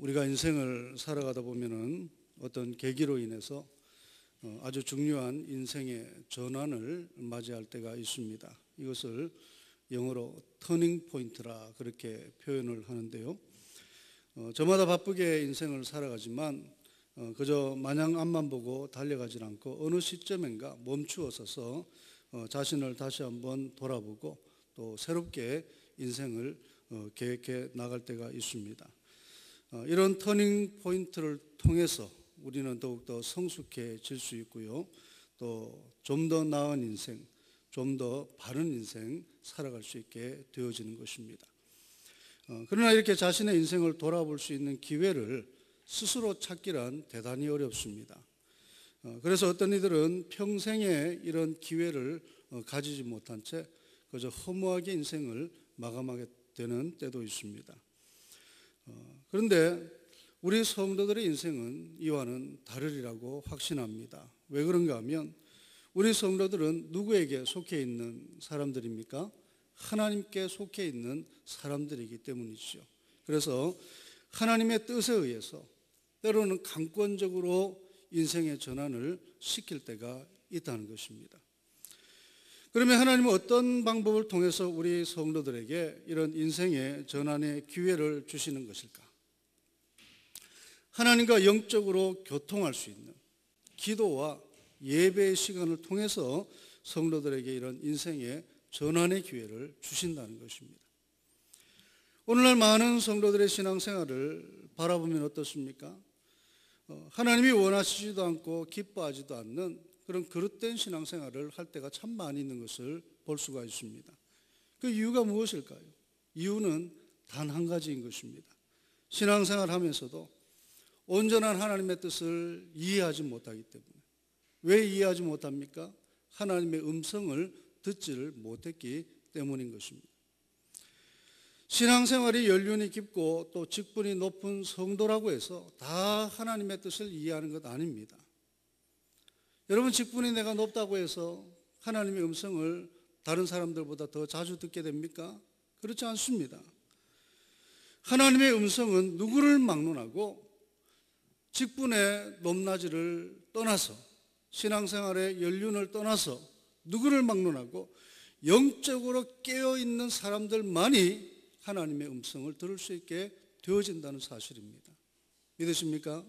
우리가 인생을 살아가다 보면은 어떤 계기로 인해서 아주 중요한 인생의 전환을 맞이할 때가 있습니다. 이것을 영어로 터닝 포인트라 그렇게 표현을 하는데요. 저마다 바쁘게 인생을 살아가지만 그저 마냥 앞만 보고 달려가지 않고 어느 시점인가 멈추어 서서 자신을 다시 한번 돌아보고 또 새롭게 인생을 계획해 나갈 때가 있습니다. 이런 터닝 포인트를 통해서 우리는 더욱더 성숙해질 수 있고요. 또 좀 더 나은 인생, 좀 더 바른 인생 살아갈 수 있게 되어지는 것입니다. 그러나 이렇게 자신의 인생을 돌아볼 수 있는 기회를 스스로 찾기란 대단히 어렵습니다. 그래서 어떤 이들은 평생에 이런 기회를 가지지 못한 채 그저 허무하게 인생을 마감하게 되는 때도 있습니다. 그런데 우리 성도들의 인생은 이와는 다르리라고 확신합니다. 왜 그런가 하면 우리 성도들은 누구에게 속해 있는 사람들입니까? 하나님께 속해 있는 사람들이기 때문이죠. 그래서 하나님의 뜻에 의해서 때로는 강권적으로 인생의 전환을 시킬 때가 있다는 것입니다. 그러면 하나님은 어떤 방법을 통해서 우리 성도들에게 이런 인생의 전환의 기회를 주시는 것일까? 하나님과 영적으로 교통할 수 있는 기도와 예배의 시간을 통해서 성도들에게 이런 인생의 전환의 기회를 주신다는 것입니다. 오늘날 많은 성도들의 신앙생활을 바라보면 어떻습니까? 하나님이 원하시지도 않고 기뻐하지도 않는 그런 그릇된 신앙생활을 할 때가 참 많이 있는 것을 볼 수가 있습니다. 그 이유가 무엇일까요? 이유는 단 한 가지인 것입니다. 신앙생활 하면서도 온전한 하나님의 뜻을 이해하지 못하기 때문에. 왜 이해하지 못합니까? 하나님의 음성을 듣지를 못했기 때문인 것입니다. 신앙생활이 연륜이 깊고 또 직분이 높은 성도라고 해서 다 하나님의 뜻을 이해하는 것 아닙니다. 여러분, 직분이 내가 높다고 해서 하나님의 음성을 다른 사람들보다 더 자주 듣게 됩니까? 그렇지 않습니다. 하나님의 음성은 누구를 막론하고 직분의 높낮이를 떠나서 신앙생활의 연륜을 떠나서 누구를 막론하고 영적으로 깨어있는 사람들만이 하나님의 음성을 들을 수 있게 되어진다는 사실입니다. 믿으십니까?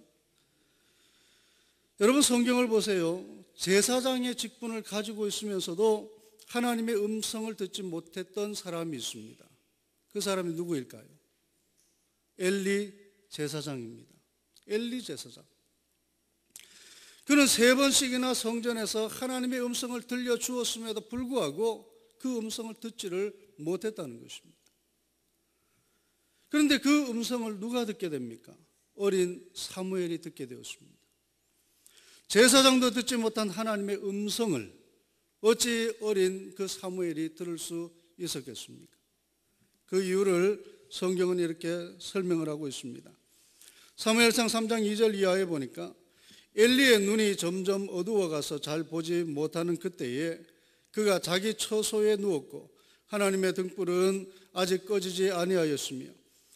여러분, 성경을 보세요. 제사장의 직분을 가지고 있으면서도 하나님의 음성을 듣지 못했던 사람이 있습니다. 그 사람이 누구일까요? 엘리 제사장입니다. 엘리 제사장. 그는 3번씩이나 성전에서 하나님의 음성을 들려주었음에도 불구하고 그 음성을 듣지를 못했다는 것입니다. 그런데 그 음성을 누가 듣게 됩니까? 어린 사무엘이 듣게 되었습니다. 제사장도 듣지 못한 하나님의 음성을 어찌 어린 그 사무엘이 들을 수 있었겠습니까? 그 이유를 성경은 이렇게 설명을 하고 있습니다. 사무엘상 3장 2절 이하에 보니까 엘리의 눈이 점점 어두워가서 잘 보지 못하는 그때에 그가 자기 처소에 누웠고 하나님의 등불은 아직 꺼지지 아니하였으며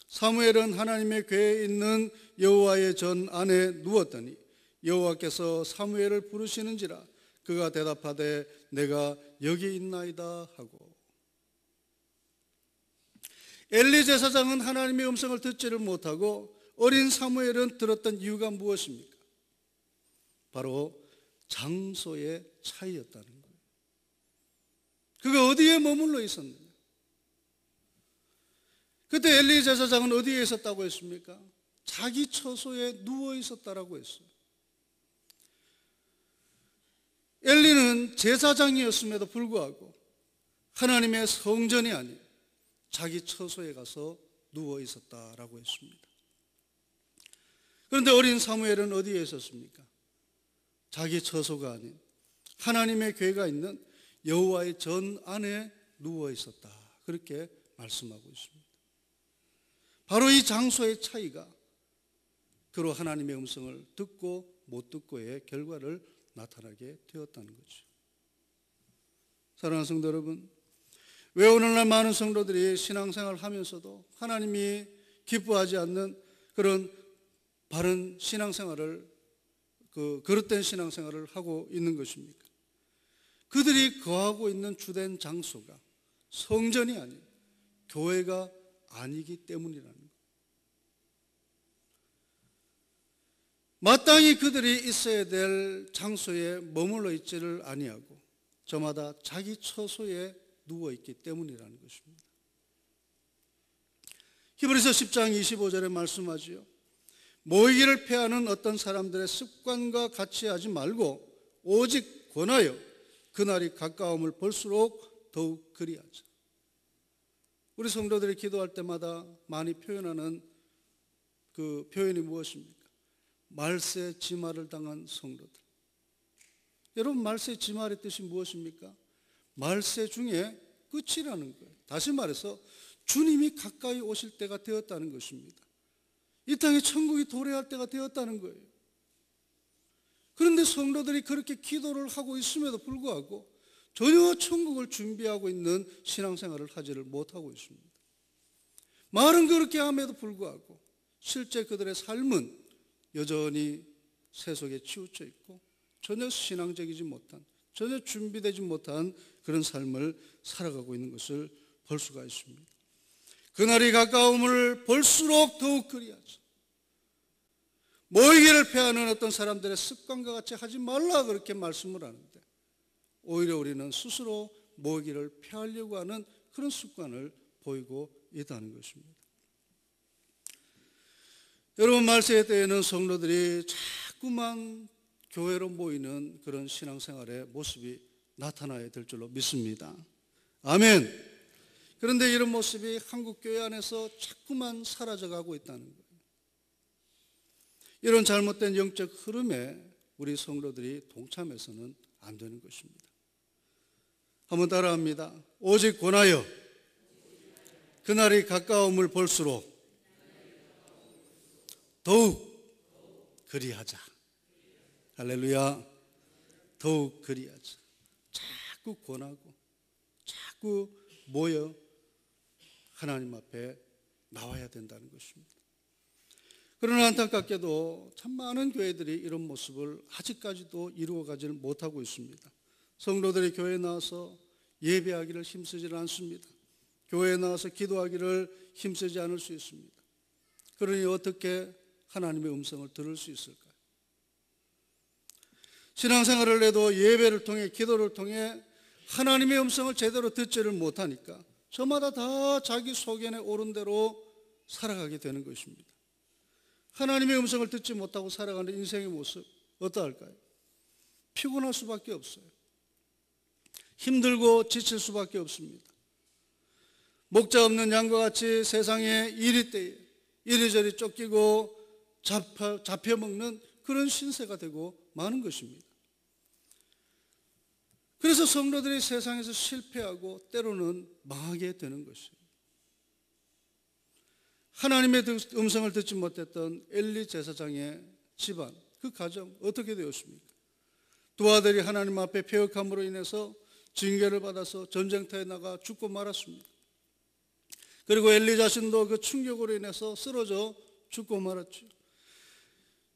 사무엘은 하나님의 궤에 있는 여호와의 전 안에 누웠더니 여호와께서 사무엘을 부르시는지라 그가 대답하되 내가 여기 있나이다 하고. 엘리 제사장은 하나님의 음성을 듣지를 못하고 어린 사무엘은 들었던 이유가 무엇입니까? 바로 장소의 차이였다는 거예요. 그가 어디에 머물러 있었느냐? 그때 엘리 제사장은 어디에 있었다고 했습니까? 자기 처소에 누워 있었다라고 했어요. 엘리는 제사장이었음에도 불구하고 하나님의 성전이 아닌 자기 처소에 가서 누워 있었다라고 했습니다. 그런데 어린 사무엘은 어디에 있었습니까? 자기 처소가 아닌 하나님의 궤가 있는 여호와의 전 안에 누워 있었다. 그렇게 말씀하고 있습니다. 바로 이 장소의 차이가 그로 하나님의 음성을 듣고 못 듣고의 결과를 나타나게 되었다는 거죠. 사랑하는 성도 여러분, 왜 오늘날 많은 성도들이 신앙생활을 하면서도 하나님이 기뻐하지 않는 그런 바른 신앙생활을 그릇된 신앙생활을 하고 있는 것입니까? 그들이 거하고 있는 주된 장소가 성전이 아닌 교회가 아니기 때문이라는 것. 마땅히 그들이 있어야 될 장소에 머물러 있지를 아니하고 저마다 자기 처소에 누워 있기 때문이라는 것입니다. 히브리서 10장 25절에 말씀하지요. 모이기를 패하는 어떤 사람들의 습관과 같이 하지 말고 오직 권하여 그날이 가까움을 볼수록 더욱 그리하자. 우리 성도들이 기도할 때마다 많이 표현하는 그 표현이 무엇입니까? 말세 지마를 당한 성도들. 여러분, 말세 지마의 뜻이 무엇입니까? 말세 중에 끝이라는 거예요. 다시 말해서 주님이 가까이 오실 때가 되었다는 것입니다. 이 땅에 천국이 도래할 때가 되었다는 거예요. 그런데 성도들이 그렇게 기도를 하고 있음에도 불구하고 전혀 천국을 준비하고 있는 신앙생활을 하지를 못하고 있습니다. 말은 그렇게 함에도 불구하고 실제 그들의 삶은 여전히 세속에 치우쳐 있고 전혀 신앙적이지 못한, 전혀 준비되지 못한 그런 삶을 살아가고 있는 것을 볼 수가 있습니다. 그날이 가까움을 볼수록 더욱 그리하자. 모이기를 패하는 어떤 사람들의 습관과 같이 하지 말라 그렇게 말씀을 하는데 오히려 우리는 스스로 모이기를 패하려고 하는 그런 습관을 보이고 있다는 것입니다. 여러분, 말세의 때에는 성도들이 자꾸만 교회로 모이는 그런 신앙생활의 모습이 나타나야 될 줄로 믿습니다. 아멘. 그런데 이런 모습이 한국교회 안에서 자꾸만 사라져가고 있다는 거예요. 이런 잘못된 영적 흐름에 우리 성도들이 동참해서는 안 되는 것입니다. 한번 따라합니다. 오직 권하여 그날이 가까움을 볼수록 더욱 그리하자. 할렐루야. 더욱 그리하자. 자꾸 권하고 자꾸 모여 하나님 앞에 나와야 된다는 것입니다. 그러나 안타깝게도 참 많은 교회들이 이런 모습을 아직까지도 이루어가지를 못하고 있습니다. 성도들이 교회에 나와서 예배하기를 힘쓰지 않습니다. 교회에 나와서 기도하기를 힘쓰지 않을 수 있습니다. 그러니 어떻게 하나님의 음성을 들을 수 있을까요? 신앙생활을 해도 예배를 통해 기도를 통해 하나님의 음성을 제대로 듣지를 못하니까 저마다 다 자기 소견에 오른 대로 살아가게 되는 것입니다. 하나님의 음성을 듣지 못하고 살아가는 인생의 모습 어떠할까요? 피곤할 수밖에 없어요. 힘들고 지칠 수밖에 없습니다. 목자 없는 양과 같이 세상에 이리 때에 이리저리 쫓기고 잡혀먹는 그런 신세가 되고 마는 것입니다. 그래서 성도들이 세상에서 실패하고 때로는 망하게 되는 것이에요. 하나님의 음성을 듣지 못했던 엘리 제사장의 집안, 그 가정 어떻게 되었습니까? 두 아들이 하나님 앞에 패역함으로 인해서 징계를 받아서 전쟁터에 나가 죽고 말았습니다. 그리고 엘리 자신도 그 충격으로 인해서 쓰러져 죽고 말았죠.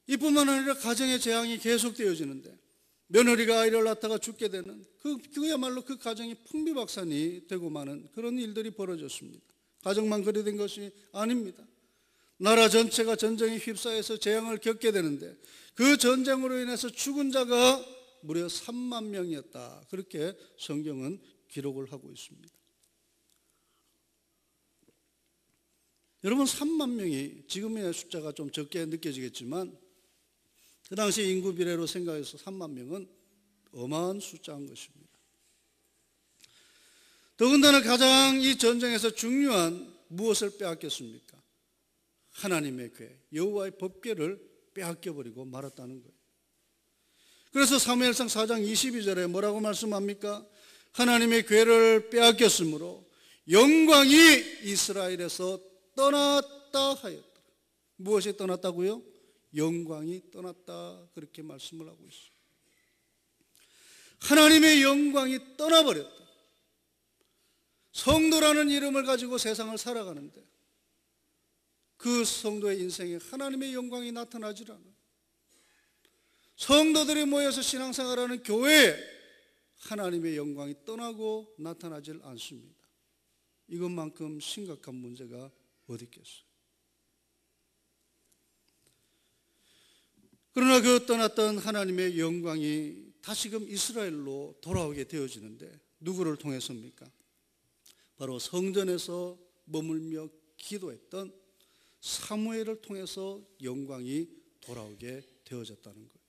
이뿐만 아니라 가정의 재앙이 계속되어지는데 며느리가 아이를 낳다가 죽게 되는 그야말로 그 가정이 풍비박산이 되고 마는 그런 일들이 벌어졌습니다. 가정만 그리 된 것이 아닙니다. 나라 전체가 전쟁에 휩싸여서 재앙을 겪게 되는데 그 전쟁으로 인해서 죽은 자가 무려 3만 명이었다. 그렇게 성경은 기록을 하고 있습니다. 여러분, 3만 명이 지금의 숫자가 좀 적게 느껴지겠지만 그 당시 인구 비례로 생각해서 3만 명은 어마어마한 숫자인 것입니다. 더군다나 가장 이 전쟁에서 중요한 무엇을 빼앗겼습니까? 하나님의 궤, 여호와의 법궤를 빼앗겨버리고 말았다는 거예요. 그래서 사무엘상 4장 22절에 뭐라고 말씀합니까? 하나님의 궤를 빼앗겼으므로 영광이 이스라엘에서 떠났다 하였더라. 무엇이 떠났다고요? 영광이 떠났다, 그렇게 말씀을 하고 있어요. 하나님의 영광이 떠나버렸다. 성도라는 이름을 가지고 세상을 살아가는데 그 성도의 인생에 하나님의 영광이 나타나질 않아요. 성도들이 모여서 신앙생활하는 교회에 하나님의 영광이 떠나고 나타나질 않습니다. 이것만큼 심각한 문제가 어디 있겠어요. 그러나 그 떠났던 하나님의 영광이 다시금 이스라엘로 돌아오게 되어지는데 누구를 통해서입니까? 바로 성전에서 머물며 기도했던 사무엘을 통해서 영광이 돌아오게 되어졌다는 거예요.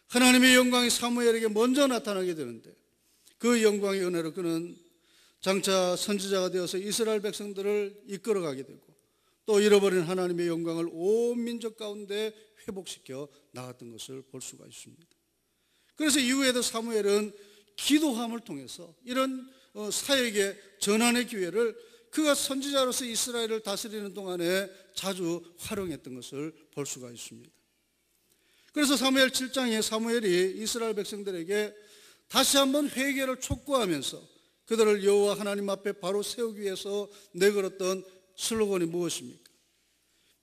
하나님의 영광이 사무엘에게 먼저 나타나게 되는데 그 영광의 은혜로 그는 장차 선지자가 되어서 이스라엘 백성들을 이끌어가게 되고 또 잃어버린 하나님의 영광을 온 민족 가운데 회복시켜 나갔던 것을 볼 수가 있습니다. 그래서 이후에도 사무엘은 기도함을 통해서 이런 사역의 전환의 기회를 그가 선지자로서 이스라엘을 다스리는 동안에 자주 활용했던 것을 볼 수가 있습니다. 그래서 사무엘 7장에 사무엘이 이스라엘 백성들에게 다시 한번 회개를 촉구하면서 그들을 여호와 하나님 앞에 바로 세우기 위해서 내걸었던 슬로건이 무엇입니까?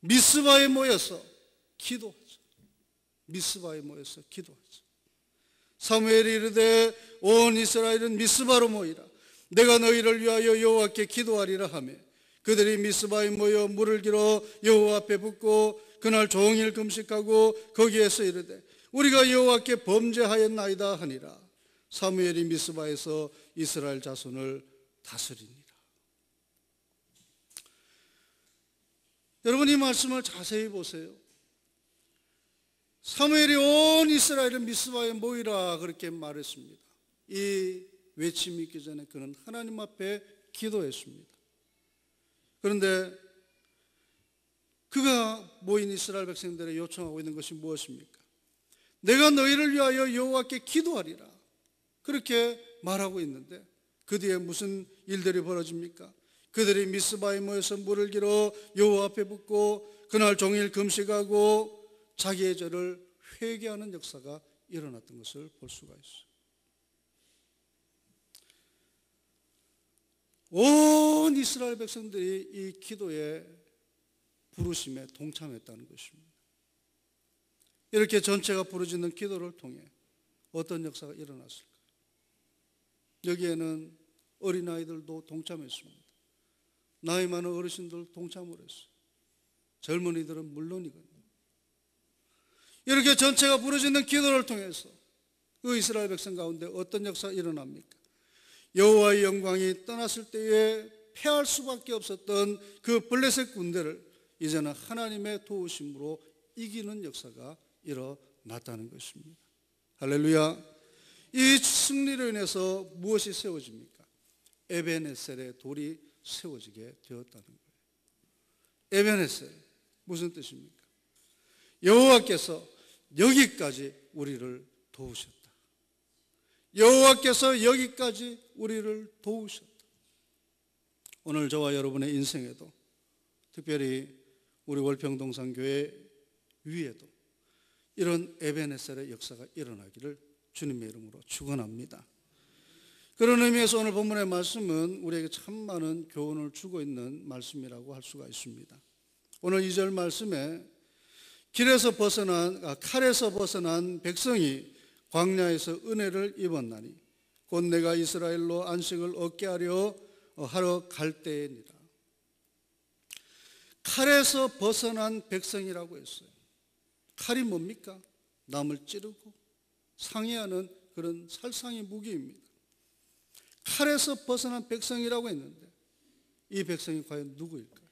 미스바에 모여서 기도하자. 미스바에 모여서 기도하자. 사무엘이 이르되 온 이스라엘은 미스바로 모이라. 내가 너희를 위하여 여호와께 기도하리라 하며 그들이 미스바에 모여 물을 길어 여호와 앞에 붓고 그날 종일 금식하고 거기에서 이르되 우리가 여호와께 범죄하였나이다 하니라. 사무엘이 미스바에서 이스라엘 자손을 다스리니라. 여러분 이 말씀을 자세히 보세요. 사무엘이 온 이스라엘을 미스바에 모이라 그렇게 말했습니다. 이 외침이 있기 전에 그는 하나님 앞에 기도했습니다. 그런데 그가 모인 이스라엘 백성들에 요청하고 있는 것이 무엇입니까? 내가 너희를 위하여 여호와께 기도하리라 그렇게 말하고 있는데 그 뒤에 무슨 일들이 벌어집니까? 그들이 미스바에 모여서 물을 길어 여호와 앞에 붓고 그날 종일 금식하고 자기의 죄를 회개하는 역사가 일어났던 것을 볼 수가 있어요. 온 이스라엘 백성들이 이 기도에 부르심에 동참했다는 것입니다. 이렇게 전체가 부르짖는 기도를 통해 어떤 역사가 일어났을까요? 여기에는 어린아이들도 동참했습니다. 나이 많은 어르신들 동참을 했어요. 젊은이들은 물론이거든요. 이렇게 전체가 부르짖는 기도를 통해서 그 이스라엘 백성 가운데 어떤 역사가 일어납니까? 여호와의 영광이 떠났을 때에 패할 수밖에 없었던 그 블레셋 군대를 이제는 하나님의 도우심으로 이기는 역사가 일어났다는 것입니다. 할렐루야. 이 승리로 인해서 무엇이 세워집니까? 에벤에셀의 돌이 세워지게 되었다는 거예요. 에벤에셀 무슨 뜻입니까? 여호와께서 여기까지 우리를 도우셨다. 여호와께서 여기까지 우리를 도우셨다. 오늘 저와 여러분의 인생에도 특별히 우리 월평동산교회 위에도 이런 에벤에셀의 역사가 일어나기를 주님의 이름으로 축원합니다. 그런 의미에서 오늘 본문의 말씀은 우리에게 참 많은 교훈을 주고 있는 말씀이라고 할 수가 있습니다. 오늘 2절 말씀에 칼에서 벗어난 백성이 광야에서 은혜를 입었나니 곧 내가 이스라엘로 안식을 얻게 하러 갈 때니라. 칼에서 벗어난 백성이라고 했어요. 칼이 뭡니까? 남을 찌르고 상해하는 그런 살상의 무기입니다. 칼에서 벗어난 백성이라고 했는데 이 백성이 과연 누구일까요?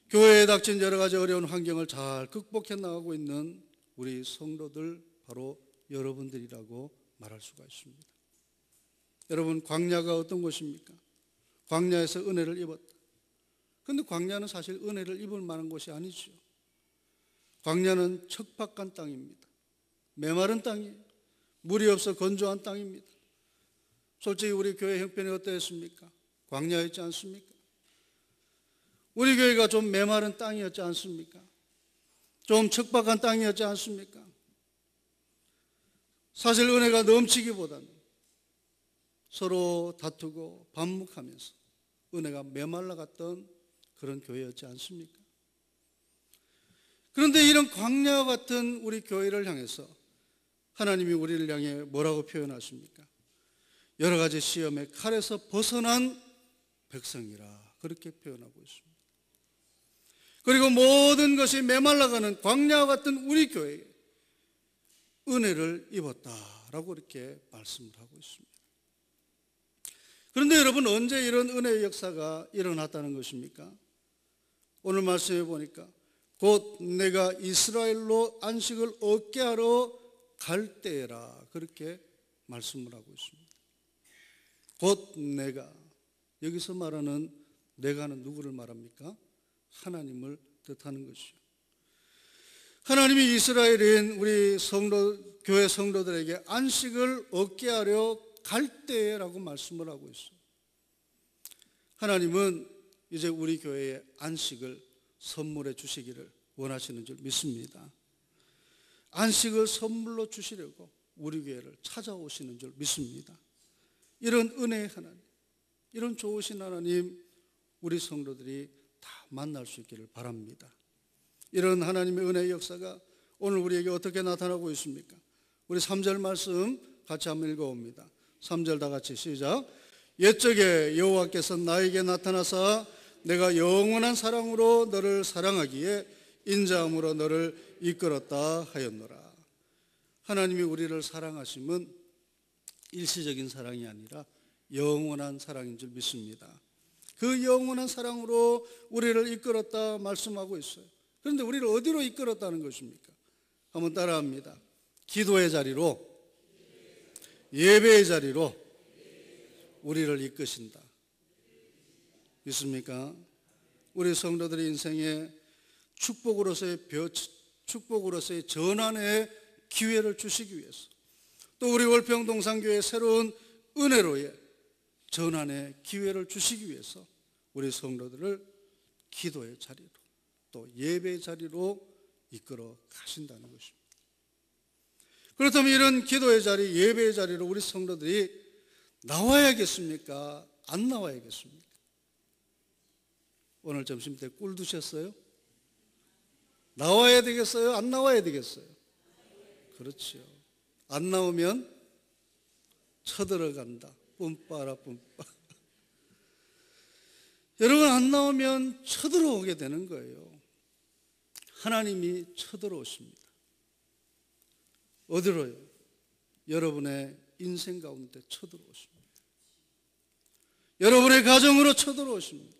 교회에 닥친 여러 가지 어려운 환경을 잘 극복해 나가고 있는 우리 성도들 바로 여러분들이라고 말할 수가 있습니다. 여러분, 광야가 어떤 곳입니까? 광야에서 은혜를 입었다. 그런데 광야는 사실 은혜를 입을 만한 곳이 아니죠. 광야는 척박한 땅입니다. 메마른 땅이에요. 물이 없어 건조한 땅입니다. 솔직히 우리 교회 형편이 어떠했습니까? 광야였지 않습니까? 우리 교회가 좀 메마른 땅이었지 않습니까? 좀 척박한 땅이었지 않습니까? 사실 은혜가 넘치기보다는 서로 다투고 반목하면서 은혜가 메말라갔던 그런 교회였지 않습니까? 그런데 이런 광야와 같은 우리 교회를 향해서 하나님이 우리를 향해 뭐라고 표현하십니까? 여러 가지 시험의 칼에서 벗어난 백성이라 그렇게 표현하고 있습니다. 그리고 모든 것이 메말라가는 광야와 같은 우리 교회에 은혜를 입었다라고 이렇게 말씀을 하고 있습니다. 그런데 여러분, 언제 이런 은혜의 역사가 일어났다는 것입니까? 오늘 말씀해 보니까 곧 내가 이스라엘로 안식을 얻게 하러 갈 때라 그렇게 말씀을 하고 있습니다. 곧 내가, 여기서 말하는 내가는 누구를 말합니까? 하나님을 뜻하는 것이요. 하나님이 이스라엘인 우리 교회 성도들에게 안식을 얻게 하려 갈 때라고 말씀을 하고 있어요. 하나님은 이제 우리 교회에 안식을 선물해 주시기를 원하시는 줄 믿습니다. 안식을 선물로 주시려고 우리 교회를 찾아오시는 줄 믿습니다. 이런 은혜의 하나님, 이런 좋으신 하나님, 우리 성도들이 다 만날 수 있기를 바랍니다. 이런 하나님의 은혜의 역사가 오늘 우리에게 어떻게 나타나고 있습니까? 우리 3절 말씀 같이 한번 읽어봅니다. 3절 다 같이 시작. 옛적에 여호와께서 나에게 나타나사 내가 영원한 사랑으로 너를 사랑하기에 인자함으로 너를 이끌었다 하였노라. 하나님이 우리를 사랑하심은 일시적인 사랑이 아니라 영원한 사랑인 줄 믿습니다. 그 영원한 사랑으로 우리를 이끌었다 말씀하고 있어요. 그런데 우리를 어디로 이끌었다는 것입니까? 한번 따라합니다. 기도의 자리로, 예배의 자리로 우리를 이끄신다. 믿습니까? 우리 성도들의 인생에 축복으로서의 전환의 기회를 주시기 위해서, 또 우리 월평동산교회 새로운 은혜로의 전환의 기회를 주시기 위해서 우리 성도들을 기도의 자리로, 또 예배의 자리로 이끌어 가신다는 것입니다. 그렇다면 이런 기도의 자리, 예배의 자리로 우리 성도들이 나와야겠습니까? 안 나와야겠습니까? 오늘 점심 때 꿀 드셨어요? 나와야 되겠어요? 안 나와야 되겠어요? 그렇죠. 안 나오면 쳐들어간다. 뿜빠라 뿜빠. 여러분, 안 나오면 쳐들어오게 되는 거예요. 하나님이 쳐들어오십니다. 어디로요? 여러분의 인생 가운데 쳐들어오십니다. 여러분의 가정으로 쳐들어오십니다.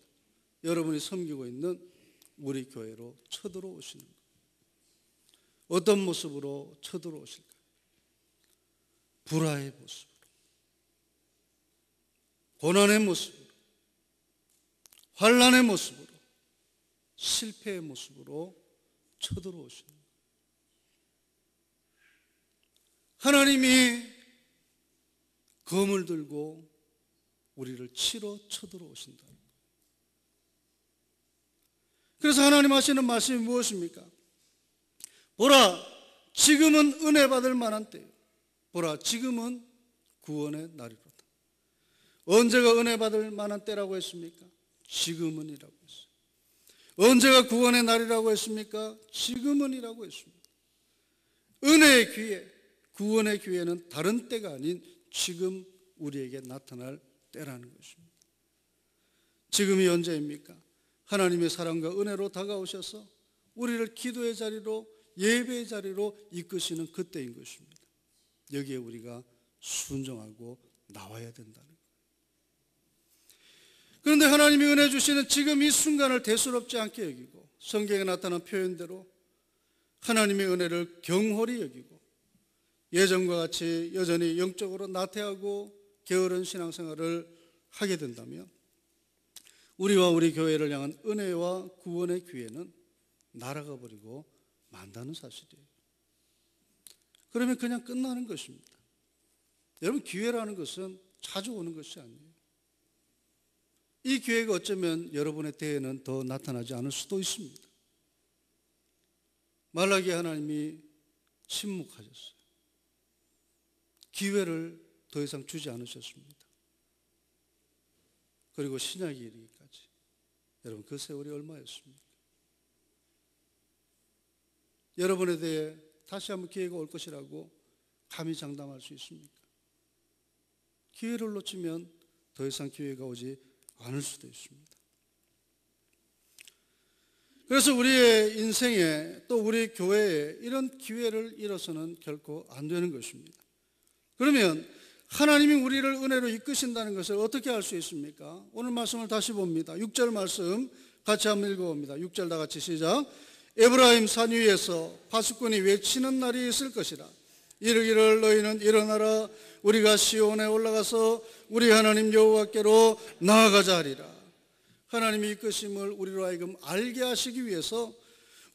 여러분이 섬기고 있는 우리 교회로 쳐들어오시는 거예요. 어떤 모습으로 쳐들어오실까요? 불화의 모습으로, 고난의 모습으로, 환난의 모습으로, 실패의 모습으로 쳐들어오시는 거예요. 하나님이 검을 들고 우리를 치러 쳐들어오신다. 그래서 하나님 하시는 말씀이 무엇입니까? 보라, 지금은 은혜 받을 만한 때요. 보라, 지금은 구원의 날이로다. 언제가 은혜 받을 만한 때라고 했습니까? 지금은이라고 했어요. 언제가 구원의 날이라고 했습니까? 지금은이라고 했습니다. 은혜의 기회, 구원의 기회는 다른 때가 아닌 지금 우리에게 나타날 때라는 것입니다. 지금이 언제입니까? 하나님의 사랑과 은혜로 다가오셔서 우리를 기도의 자리로, 예배의 자리로 이끄시는 그때인 것입니다. 여기에 우리가 순종하고 나와야 된다는 거예요. 그런데 하나님이 은혜 주시는 지금 이 순간을 대수롭지 않게 여기고, 성경에 나타난 표현대로 하나님의 은혜를 경홀히 여기고, 예전과 같이 여전히 영적으로 나태하고 게으른 신앙생활을 하게 된다면 우리와 우리 교회를 향한 은혜와 구원의 기회는 날아가 버리고 만다는 사실이에요. 그러면 그냥 끝나는 것입니다. 여러분, 기회라는 것은 자주 오는 것이 아니에요. 이 기회가 어쩌면 여러분의 대에는 더 나타나지 않을 수도 있습니다. 말라기 하나님이 침묵하셨어요. 기회를 더 이상 주지 않으셨습니다. 그리고 신약이 이르기까지 여러분, 그 세월이 얼마였습니까? 여러분에 대해 다시 한번 기회가 올 것이라고 감히 장담할 수 있습니까? 기회를 놓치면 더 이상 기회가 오지 않을 수도 있습니다. 그래서 우리의 인생에 또 우리 교회에 이런 기회를 잃어서는 결코 안 되는 것입니다. 그러면 하나님이 우리를 은혜로 이끄신다는 것을 어떻게 알 수 있습니까? 오늘 말씀을 다시 봅니다. 6절 말씀 같이 한번 읽어봅니다. 6절 다 같이 시작. 에브라임 산 위에서 파수꾼이 외치는 날이 있을 것이라. 이르기를 너희는 일어나라. 우리가 시온에 올라가서 우리 하나님 여호와께로 나아가자 하리라. 하나님이 이끄심을 우리로 하여금 알게 하시기 위해서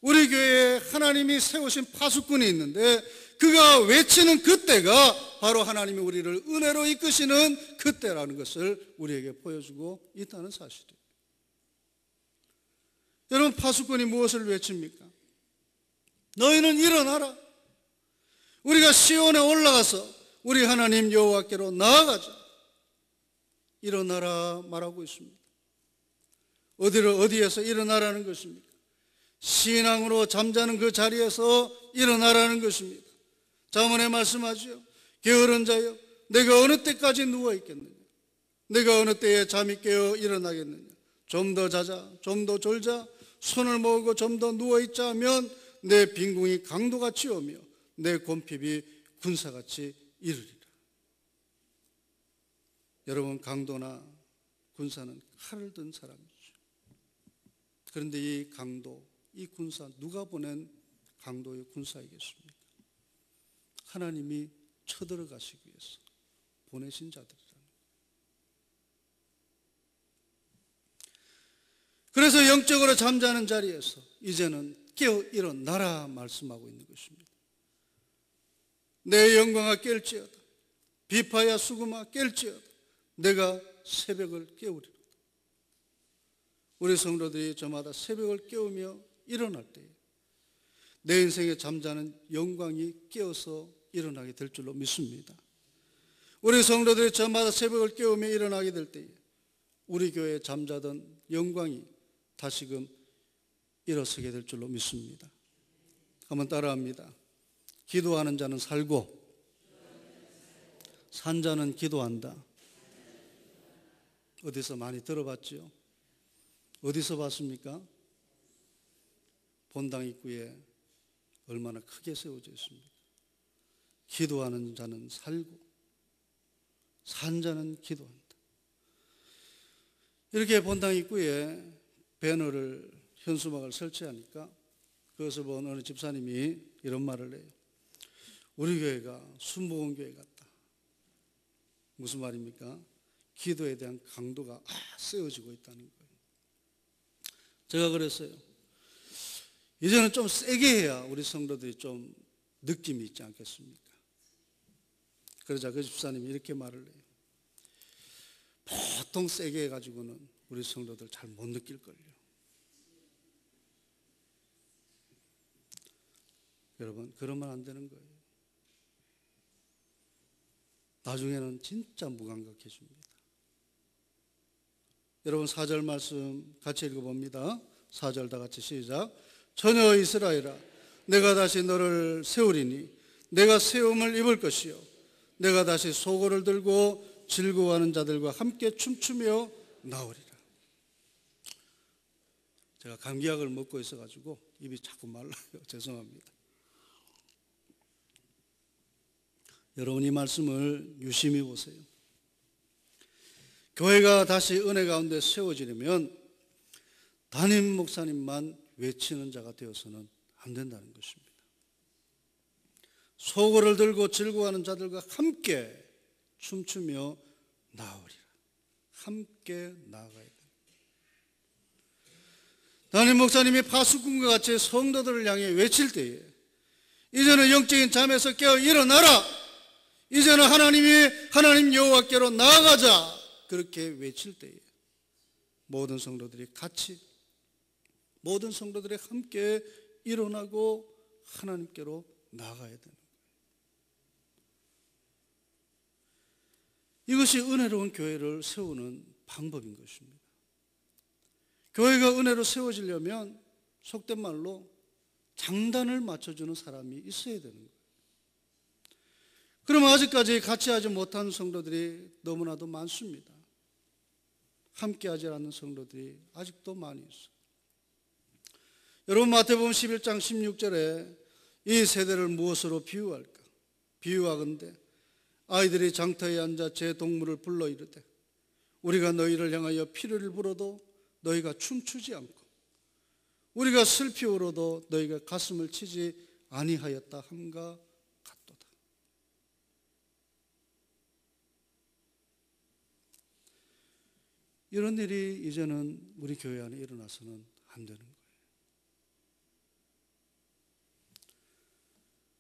우리 교회에 하나님이 세우신 파수꾼이 있는데, 그가 외치는 그때가 바로 하나님이 우리를 은혜로 이끄시는 그때라는 것을 우리에게 보여주고 있다는 사실이에요. 여러분, 파수꾼이 무엇을 외칩니까? 너희는 일어나라. 우리가 시온에 올라가서 우리 하나님 여호와께로 나아가자. 일어나라 말하고 있습니다. 어디에서 일어나라는 것입니까? 신앙으로 잠자는 그 자리에서 일어나라는 것입니다. 자문에 말씀하죠. 게으른 자여, 내가 어느 때까지 누워있겠느냐? 내가 어느 때에 잠이 깨어 일어나겠느냐? 좀 더 자자, 좀 더 졸자, 손을 모으고 좀 더 누워있자 하면 내 빈궁이 강도같이 오며 내 곰핍이 군사같이 이르리라. 여러분, 강도나 군사는 칼을 든 사람이죠. 그런데 이 강도, 이 군사, 누가 보낸 강도의 군사이겠습니까? 하나님이 쳐들어가시기 위해서 보내신 자들이라는 거예요. 그래서 영적으로 잠자는 자리에서 이제는 깨어 일어나라 말씀하고 있는 것입니다. 내 영광아 깰지어다. 비파야 수금아 깰지어다. 내가 새벽을 깨우리라. 우리 성도들이 저마다 새벽을 깨우며 일어날 때에 내 인생에 잠자는 영광이 깨어서 일어나게 될 줄로 믿습니다. 우리 성도들이 저마다 새벽을 깨우며 일어나게 될 때에 우리 교회에 잠자던 영광이 다시금 일어서게 될 줄로 믿습니다. 한번 따라합니다. 기도하는 자는 살고 산 자는 기도한다. 어디서 많이 들어봤죠? 어디서 봤습니까? 본당 입구에 얼마나 크게 세워져 있습니까? 기도하는 자는 살고 산 자는 기도한다. 이렇게 본당 입구에 배너를, 현수막을 설치하니까 그것을 본 어느 집사님이 이런 말을 해요. 우리 교회가 순복음교회 같다. 무슨 말입니까? 기도에 대한 강도가 세워지고 있다는 거예요. 제가 그랬어요. 이제는 좀 세게 해야 우리 성도들이 좀 느낌이 있지 않겠습니까? 그러자 그 집사님이 이렇게 말을 해요. 보통 세게 해가지고는 우리 성도들 잘 못 느낄걸요. 여러분, 그러면 안 되는 거예요. 나중에는 진짜 무감각해집니다. 여러분, 4절 말씀 같이 읽어봅니다. 4절 다 같이 시작. 전혀 이스라엘아, 내가 다시 너를 세우리니 내가 세움을 입을 것이요 내가 다시 소고를 들고 즐거워하는 자들과 함께 춤추며 나오리라. 제가 감기약을 먹고 있어가지고 입이 자꾸 말라요. 죄송합니다. 여러분, 이 말씀을 유심히 보세요. 교회가 다시 은혜 가운데 세워지려면 담임 목사님만 외치는 자가 되어서는 안 된다는 것입니다. 소고를 들고 즐거워하는 자들과 함께 춤추며 나오리라. 함께 나아가야 됩니다. 담임 목사님이 파수꾼과 같이 성도들을 향해 외칠 때에 이제는 영적인 잠에서 깨어 일어나라. 이제는 하나님 여호와께로 나아가자. 그렇게 외칠 때에 모든 성도들이 같이, 모든 성도들이 함께 일어나고 하나님께로 나아가야 되는 거예요. 이것이 은혜로운 교회를 세우는 방법인 것입니다. 교회가 은혜로 세워지려면 속된 말로 장단을 맞춰주는 사람이 있어야 되는 거예요. 그러면 아직까지 같이 하지 못한 성도들이 너무나도 많습니다. 함께 하지 않는 성도들이 아직도 많이 있어요. 여러분, 마태복음 11장 16절에 이 세대를 무엇으로 비유할까? 비유하건대 아이들이 장터에 앉아 제 동물을 불러 이르되 우리가 너희를 향하여 피를 불어도 너희가 춤추지 않고 우리가 슬피 울어도 너희가 가슴을 치지 아니하였다 함과 같도다. 이런 일이 이제는 우리 교회 안에 일어나서는 안 되는 거예요.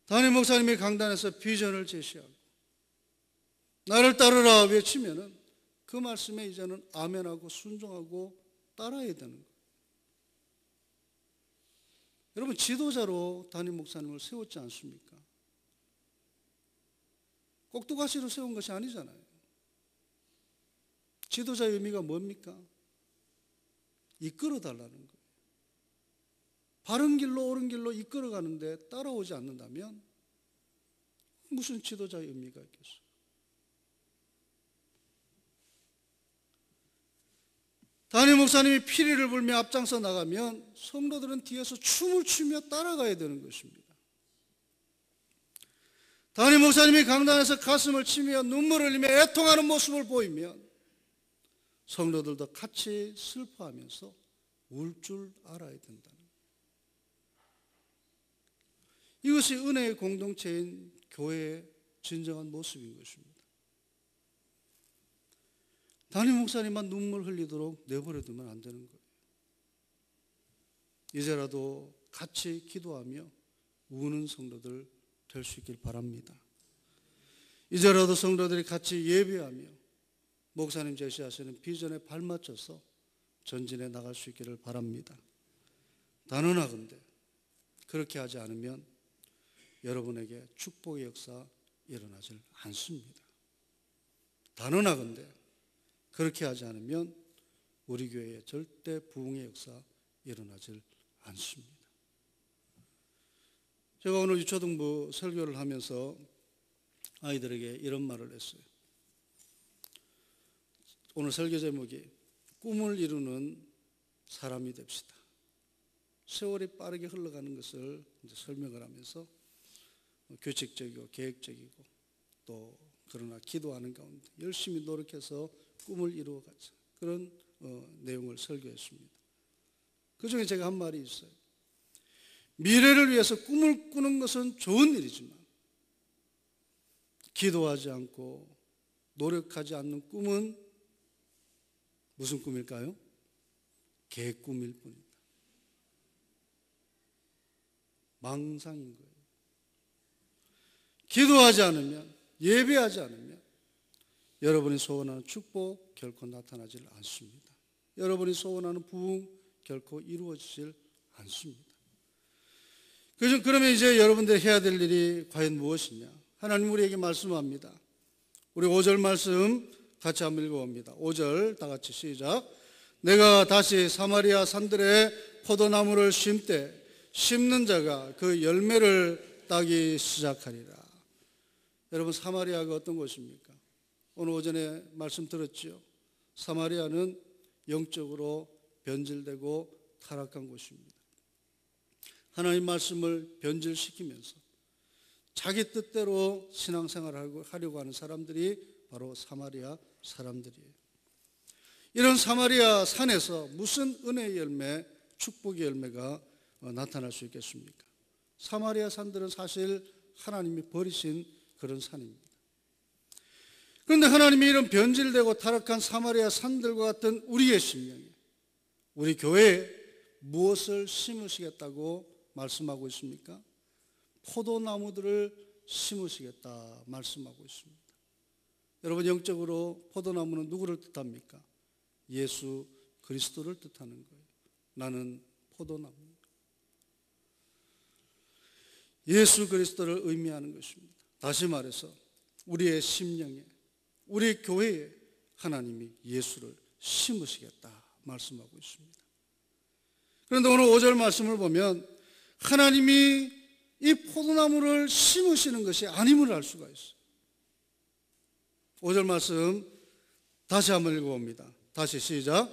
담임 목사님이 강단에서 비전을 제시하고 나를 따르라 외치면은 그 말씀에 이제는 아멘하고 순종하고 따라야 되는 거예요. 여러분, 지도자로 담임 목사님을 세웠지 않습니까? 꼭두가시로 세운 것이 아니잖아요. 지도자의 의미가 뭡니까? 이끌어 달라는 거예요. 바른 길로 옳은 길로 이끌어 가는데 따라오지 않는다면 무슨 지도자의 의미가 있겠어요? 담임 목사님이 피리를 불며 앞장서 나가면 성도들은 뒤에서 춤을 추며 따라가야 되는 것입니다. 담임 목사님이 강단에서 가슴을 치며 눈물을 흘리며 애통하는 모습을 보이면 성도들도 같이 슬퍼하면서 울 줄 알아야 된다는 거예요. 이것이 은혜의 공동체인 교회의 진정한 모습인 것입니다. 담임 목사님만 눈물 흘리도록 내버려 두면 안 되는 거예요. 이제라도 같이 기도하며 우는 성도들 될 수 있길 바랍니다. 이제라도 성도들이 같이 예배하며 목사님 제시하시는 비전에 발맞춰서 전진해 나갈 수 있기를 바랍니다. 단언하건대 그렇게 하지 않으면 여러분에게 축복의 역사 일어나질 않습니다. 단언하건대 그렇게 하지 않으면 우리 교회에 절대 부흥의 역사 일어나질 않습니다. 제가 오늘 유초등부 설교를 하면서 아이들에게 이런 말을 했어요. 오늘 설교 제목이 꿈을 이루는 사람이 됩시다. 세월이 빠르게 흘러가는 것을 이제 설명을 하면서 규칙적이고 계획적이고 또 그러나 기도하는 가운데 열심히 노력해서 꿈을 이루어가자, 그런 내용을 설교했습니다. 그 중에 제가 한 말이 있어요. 미래를 위해서 꿈을 꾸는 것은 좋은 일이지만 기도하지 않고 노력하지 않는 꿈은 무슨 꿈일까요? 개꿈일 뿐입니다. 망상인 거예요. 기도하지 않으면, 예배하지 않으면 여러분이 소원하는 축복 결코 나타나질 않습니다. 여러분이 소원하는 부흥 결코 이루어지질 않습니다. 그러면 이제 여러분들이 해야 될 일이 과연 무엇이냐? 하나님 우리에게 말씀합니다. 우리 5절 말씀 같이 한번 읽어봅니다. 5절 다 같이 시작. 내가 다시 사마리아 산들에 포도나무를 심되 심는 자가 그 열매를 따기 시작하리라. 여러분, 사마리아가 어떤 곳입니까? 오늘 오전에 말씀 들었죠. 사마리아는 영적으로 변질되고 타락한 곳입니다. 하나님 말씀을 변질시키면서 자기 뜻대로 신앙생활을 하려고 하는 사람들이 바로 사마리아 사람들이에요. 이런 사마리아 산에서 무슨 은혜의 열매, 축복의 열매가 나타날 수 있겠습니까? 사마리아 산들은 사실 하나님이 버리신 그런 산입니다. 그런데 하나님이 이런 변질되고 타락한 사마리아 산들과 같은 우리의 심령에, 우리 교회에 무엇을 심으시겠다고 말씀하고 있습니까? 포도나무들을 심으시겠다 말씀하고 있습니다. 여러분, 영적으로 포도나무는 누구를 뜻합니까? 예수 그리스도를 뜻하는 거예요. 나는 포도나무입니다. 예수 그리스도를 의미하는 것입니다. 다시 말해서 우리의 심령에, 우리 교회에 하나님이 예수를 심으시겠다 말씀하고 있습니다. 그런데 오늘 5절 말씀을 보면 하나님이 이 포도나무를 심으시는 것이 아님을 알 수가 있어요. 5절 말씀 다시 한번 읽어봅니다. 다시 시작.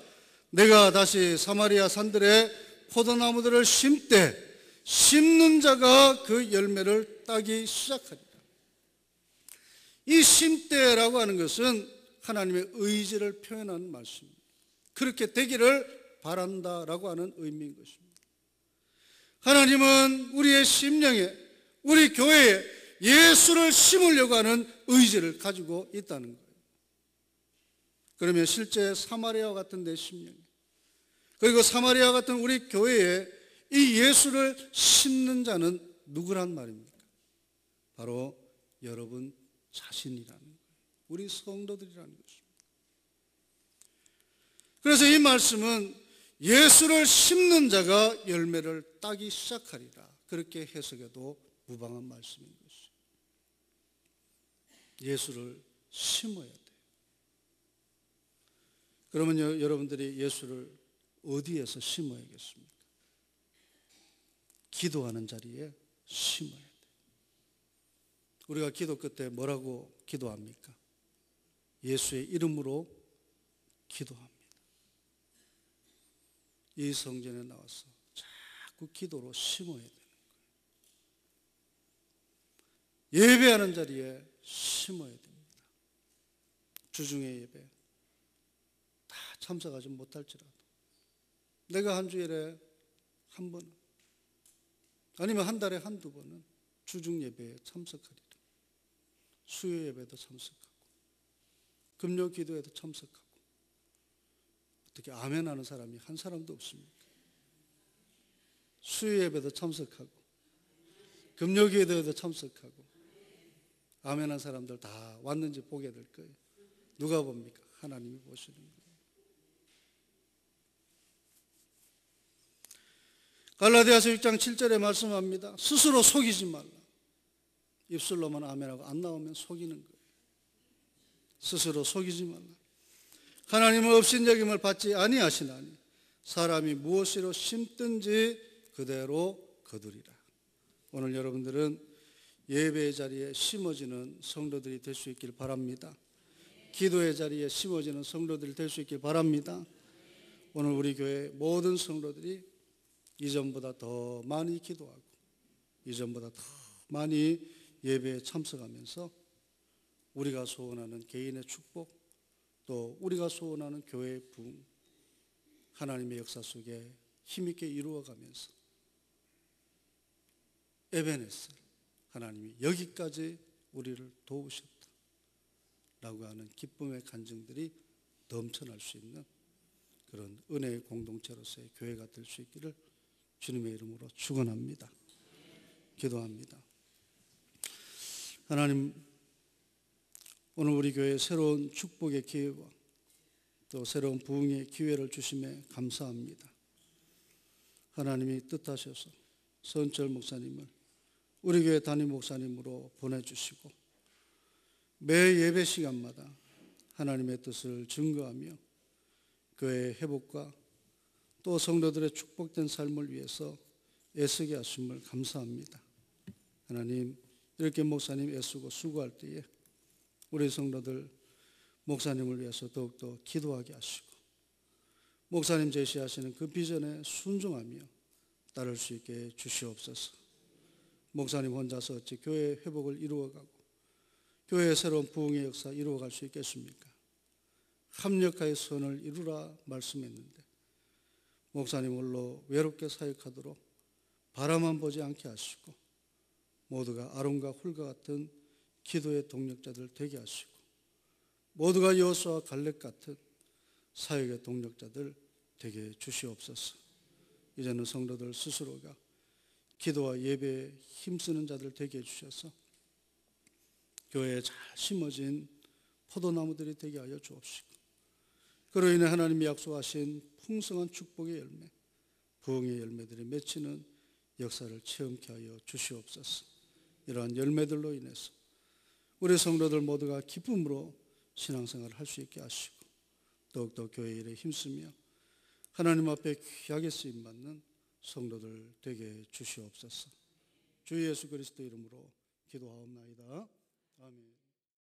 내가 다시 사마리아 산들에 포도나무들을 심되 심는 자가 그 열매를 따기 시작하리라. 이 심때라고 하는 것은 하나님의 의지를 표현하는 말씀입니다. 그렇게 되기를 바란다라고 하는 의미인 것입니다. 하나님은 우리의 심령에, 우리 교회에 예수를 심으려고 하는 의지를 가지고 있다는 거예요. 그러면 실제 사마리아와 같은 내 심령, 그리고 사마리아 같은 우리 교회에 이 예수를 심는 자는 누구란 말입니까? 바로 여러분 자신이라는 거예요. 우리 성도들이라는 것입니다. 그래서 이 말씀은 예수를 심는 자가 열매를 따기 시작하리라, 그렇게 해석해도 무방한 말씀인 것이죠. 예수를 심어야 돼요. 그러면 여러분들이 예수를 어디에서 심어야겠습니까? 기도하는 자리에 심어야 돼요. 우리가 기도 끝에 뭐라고 기도합니까? 예수의 이름으로 기도합니다. 이 성전에 나와서 자꾸 기도로 심어야 되는 거예요. 예배하는 자리에 심어야 됩니다. 주중의 예배 다 참석하지 못할지라도 내가 한 주일에 한 번은, 아니면 한 달에 한두 번은 주중 예배에 참석하리라. 수요 예배도 참석하고 금요 기도에도 참석하고. 어떻게 아멘 하는 사람이 한 사람도 없습니까? 수요 예배도 참석하고 금요 기도에도 참석하고. 아멘 한 사람들 다 왔는지 보게 될 거예요. 누가 봅니까? 하나님이 보시는 거예요. 갈라디아서 6장 7절에 말씀합니다. 스스로 속이지 말라. 입술로만 아멘하고 안 나오면 속이는 거예요. 스스로 속이지 말라. 하나님은 업신여김을 받지 아니하시나니 사람이 무엇으로 심든지 그대로 거두리라. 오늘 여러분들은 예배의 자리에 심어지는 성도들이 될 수 있길 바랍니다. 기도의 자리에 심어지는 성도들이 될 수 있길 바랍니다. 오늘 우리 교회 모든 성도들이 이전보다 더 많이 기도하고 이전보다 더 많이 예배에 참석하면서 우리가 소원하는 개인의 축복, 또 우리가 소원하는 교회의 부흥, 하나님의 역사 속에 힘있게 이루어가면서 에베네셀, 하나님이 여기까지 우리를 도우셨다 라고 하는 기쁨의 간증들이 넘쳐날 수 있는 그런 은혜의 공동체로서의 교회가 될 수 있기를 주님의 이름으로 축원합니다. 기도합니다. 하나님, 오늘 우리 교회에 새로운 축복의 기회와 또 새로운 부흥의 기회를 주심에 감사합니다. 하나님이 뜻하셔서 선철 목사님을 우리 교회 담임 목사님으로 보내주시고 매 예배 시간마다 하나님의 뜻을 증거하며 교회의 회복과 또 성도들의 축복된 삶을 위해서 애쓰게 하심을 감사합니다. 하나님, 이렇게 목사님 애쓰고 수고할 때에 우리 성도들 목사님을 위해서 더욱더 기도하게 하시고 목사님 제시하시는 그 비전에 순종하며 따를 수 있게 주시옵소서. 목사님 혼자서 어찌 교회의 회복을 이루어가고 교회의 새로운 부흥의 역사 이루어갈 수 있겠습니까? 합력하여 선을 이루라 말씀했는데 목사님 홀로 외롭게 사역하도록 바라만 보지 않게 하시고 모두가 아론과 훌과 같은 기도의 동력자들 되게 하시고 모두가 여호수아와 갈렙 같은 사역의 동력자들 되게 주시옵소서. 이제는 성도들 스스로가 기도와 예배에 힘쓰는 자들 되게 해주셔서 교회에 잘 심어진 포도나무들이 되게 하여 주옵시고 그로 인해 하나님이 약속하신 풍성한 축복의 열매, 부흥의 열매들이 맺히는 역사를 체험케 하여 주시옵소서. 이러한 열매들로 인해서 우리 성도들 모두가 기쁨으로 신앙생활을 할 수 있게 하시고 더욱더 교회 일에 힘쓰며 하나님 앞에 귀하게 쓰임 받는 성도들 되게 주시옵소서. 주 예수 그리스도 이름으로 기도하옵나이다. 아멘.